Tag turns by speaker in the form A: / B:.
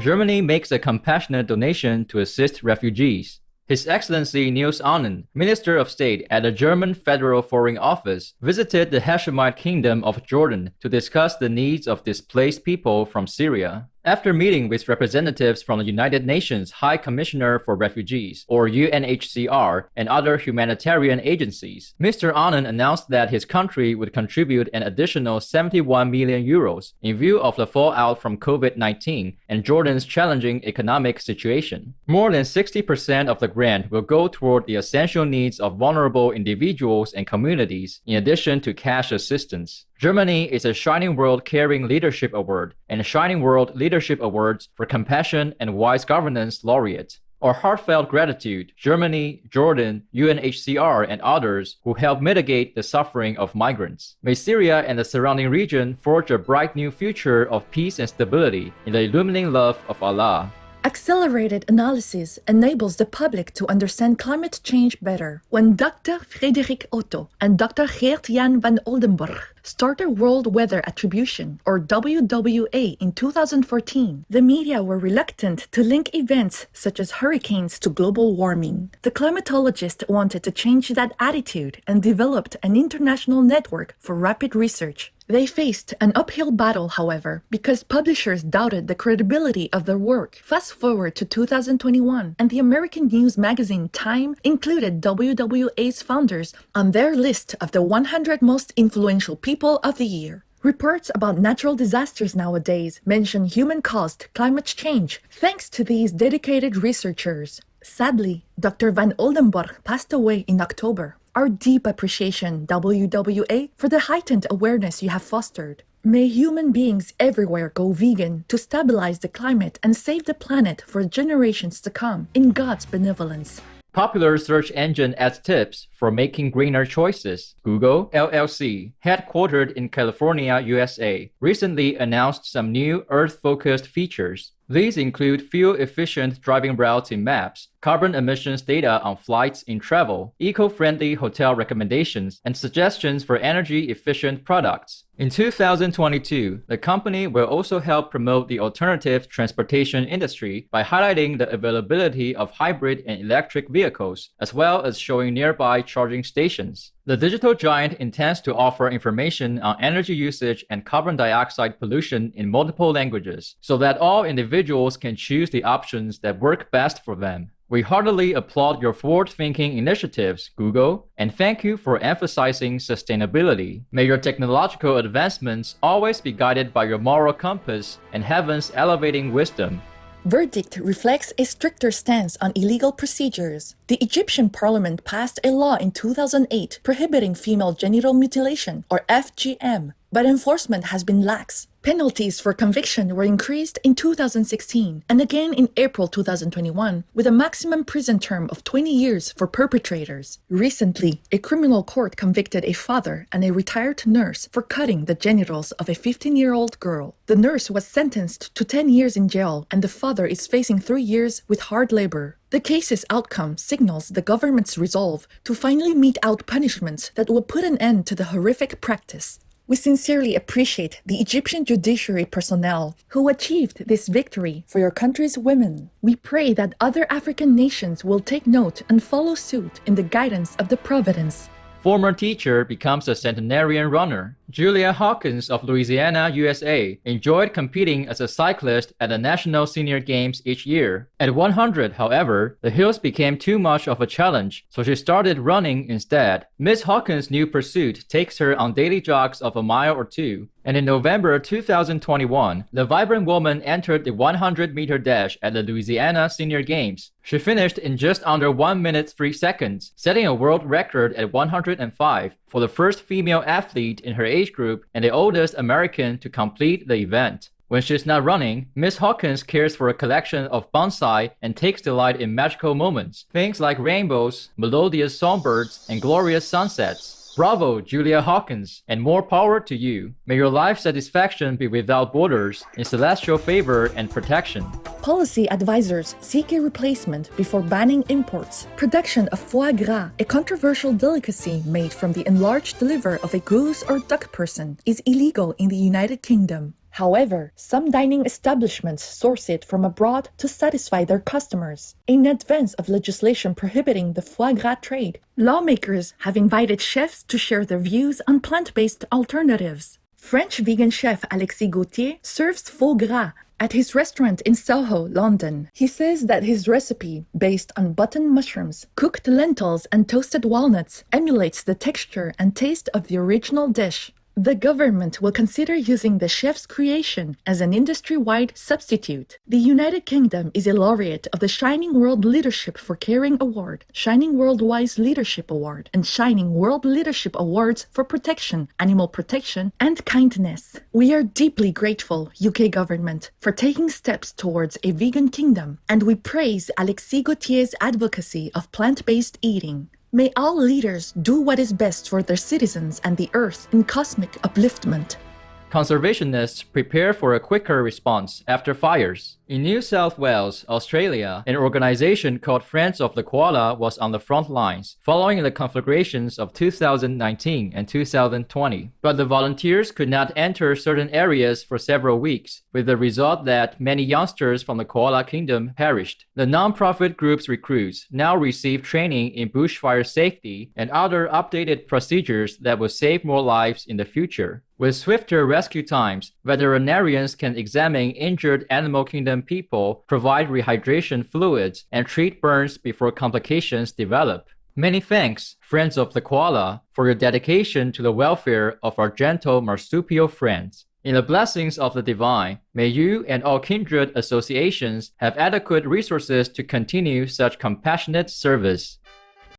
A: Germany makes a compassionate donation to assist refugees. His Excellency Niels Ahnen, Minister of State at the German Federal Foreign Office, visited the Hashemite Kingdom of Jordan to discuss the needs of displaced people from Syria. After meeting with representatives from the United Nations High Commissioner for Refugees, or UNHCR, and other humanitarian agencies, Mr. Ahnen announced that his country would contribute an additional 71 million euros in view of the fallout from COVID-19 and Jordan's challenging economic situation. More than 60% of the grant will go toward the essential needs of vulnerable individuals and communities, in addition to cash assistance. Germany is a Shining World Caring Leadership Award and Shining World Leadership Awards for Compassion and Wise Governance laureate. Our heartfelt gratitude, Germany, Jordan, UNHCR, and others who help mitigate the suffering of migrants. May Syria and the surrounding region forge a bright new future of peace and stability in the illuminating love of Allah.
B: Accelerated analysis enables the public to understand climate change better. When Dr. Frederik Otto and Dr. Geert-Jan van Oldenburg started World Weather Attribution, or WWA, in 2014, the media were reluctant to link events such as hurricanes to global warming. The climatologists wanted to change that attitude and developed an international network for rapid research. They faced an uphill battle, however, because publishers doubted the credibility of their work. Fast forward to 2021, and the American news magazine Time included WWA's founders on their list of the 100 most influential people of the year. Reports about natural disasters nowadays mention human-caused climate change thanks to these dedicated researchers. Sadly, Dr. Van Oldenburg passed away in October. Our deep appreciation, WWA, for the heightened awareness you have fostered. May human beings everywhere go vegan to stabilize the climate and save the planet for generations to come, in God's benevolence.
A: Popular search engine adds tips for making greener choices. Google, LLC, headquartered in California, USA, recently announced some new Earth-focused features. These include fuel-efficient driving routes in maps, carbon emissions data on flights in travel, eco-friendly hotel recommendations, and suggestions for energy-efficient products. In 2022, the company will also help promote the alternative transportation industry by highlighting the availability of hybrid and electric vehicles, as well as showing nearby charging stations. The digital giant intends to offer information on energy usage and carbon dioxide pollution in multiple languages, so that all individuals can choose the options that work best for them. We heartily applaud your forward-thinking initiatives, Google, and thank you for emphasizing sustainability. May your technological advancements always be guided by your moral compass and heaven's elevating wisdom.
B: Verdict reflects a stricter stance on illegal procedures. The Egyptian parliament passed a law in 2008 prohibiting female genital mutilation, or FGM, but enforcement has been lax. Penalties for conviction were increased in 2016 and again in April 2021, with a maximum prison term of 20 years for perpetrators. Recently, a criminal court convicted a father and a retired nurse for cutting the genitals of a 15-year-old girl. The nurse was sentenced to 10 years in jail, and the father is facing 3 years with hard labor. The case's outcome signals the government's resolve to finally mete out punishments that will put an end to the horrific practice. We sincerely appreciate the Egyptian judiciary personnel who achieved this victory for your country's women. We pray that other African nations will take note and follow suit in the guidance of the Providence.
A: Former teacher becomes a centenarian runner. Julia Hawkins of Louisiana, USA, enjoyed competing as a cyclist at the National Senior Games each year. At 100, however, the hills became too much of a challenge, so she started running instead. Miss Hawkins' new pursuit takes her on daily jogs of a mile or two. And in November 2021, the vibrant woman entered the 100-meter dash at the Louisiana Senior Games. She finished in just under 1 minute 3 seconds, setting a world record at 105 for the first female athlete in her age group and the oldest American to complete the event. When she's not running, Miss Hawkins cares for a collection of bonsai and takes delight in magical moments, things like rainbows, melodious songbirds, and glorious sunsets. Bravo, Julia Hawkins, and more power to you. May your life satisfaction be without borders, in celestial favor and protection.
B: Policy advisors seek a replacement before banning imports. Production of foie gras, a controversial delicacy made from the enlarged liver of a goose or duck person, is illegal in the United Kingdom. However, some dining establishments source it from abroad to satisfy their customers. In advance of legislation prohibiting the foie gras trade, lawmakers have invited chefs to share their views on plant-based alternatives. French vegan chef Alexis Gauthier serves foie gras at his restaurant in Soho, London. He says that his recipe, based on button mushrooms, cooked lentils, and toasted walnuts, emulates the texture and taste of the original dish. The government will consider using the chef's creation as an industry-wide substitute. The United Kingdom is a laureate of the Shining World Leadership for Caring Award, Shining World Wise Leadership Award, and Shining World Leadership Awards for Protection, Animal Protection, and Kindness. We are deeply grateful, UK government, for taking steps towards a vegan kingdom, and we praise Alexis Gauthier's advocacy of plant-based eating. May all leaders do what is best for their citizens and the earth in cosmic upliftment.
A: Conservationists prepare for a quicker response after fires. In New South Wales, Australia, an organization called Friends of the Koala was on the front lines, following the conflagrations of 2019 and 2020. But the volunteers could not enter certain areas for several weeks, with the result that many youngsters from the koala kingdom perished. The non-profit group's recruits now receive training in bushfire safety and other updated procedures that will save more lives in the future. With swifter rescue times, veterinarians can examine injured animal kingdom people, provide rehydration fluids, and treat burns before complications develop. Many thanks, Friends of the Koala, for your dedication to the welfare of our gentle marsupial friends. In the blessings of the divine, may you and all kindred associations have adequate resources to continue such compassionate service.